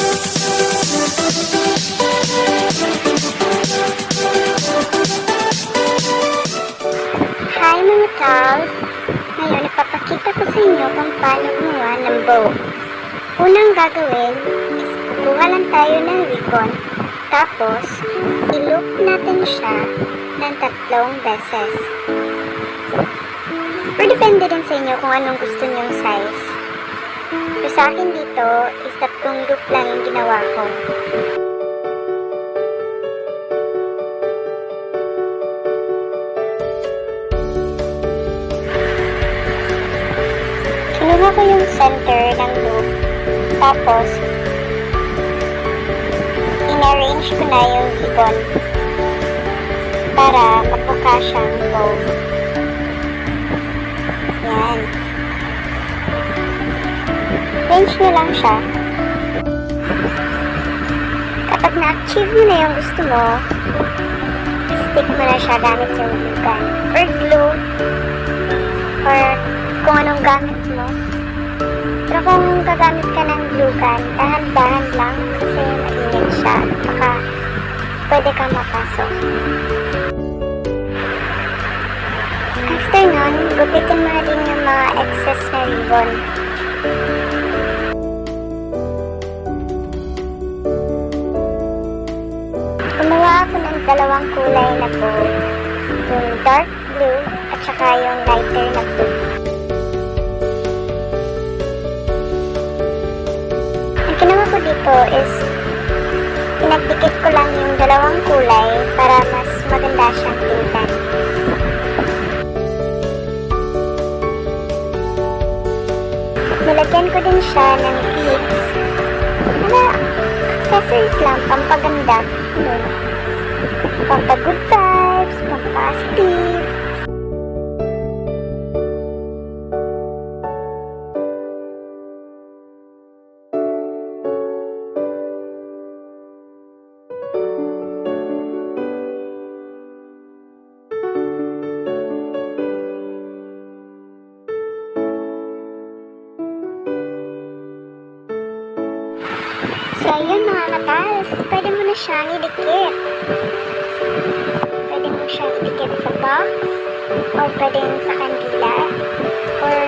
Hi mga tals! Ngayon ipapakita ko sa inyo kung paano gumawa ng bow. Unang gagawin is kukuha lang tayo ng ribbon. Tapos, i-loop natin siya ng 3 beses. Pero depende din sa inyo kung anong gusto nyong size. So sa akin dito is 3 loop lang yung ginawa ko. Kinuha ko yung center ng loop. Tapos, in-arrange ko na yung ribbon para magmukha siyang bow. Yan. Arrange nyo lang siya. Kapag na-achieve mo na yung gusto mo, stick mo na siya gamit yung glue gun or glue or kung anong gamit mo. Pero kung gagamit ka ng glue gun, dahan-dahan lang kasi mainit siya. Baka pwede kang mapasok. After nun, gupitin mo na din yung mga excess na ribbon. Gumawa ako ng 2 kulay na bow. Yung dark blue at saka yung lighter na blue. Ang ginawa ko dito is pinagdikit ko lang yung 2 kulay para mas maganda siyang tingnan. Nilagyan ko din siya ng beads. Accessories lang, pampaganda. Pampa-good vibes, pampa-positive. So, ayun mga katals, pwede mo na siyang idikit. Pwede mo siyang idikit sa box, or pwede sa kandila, or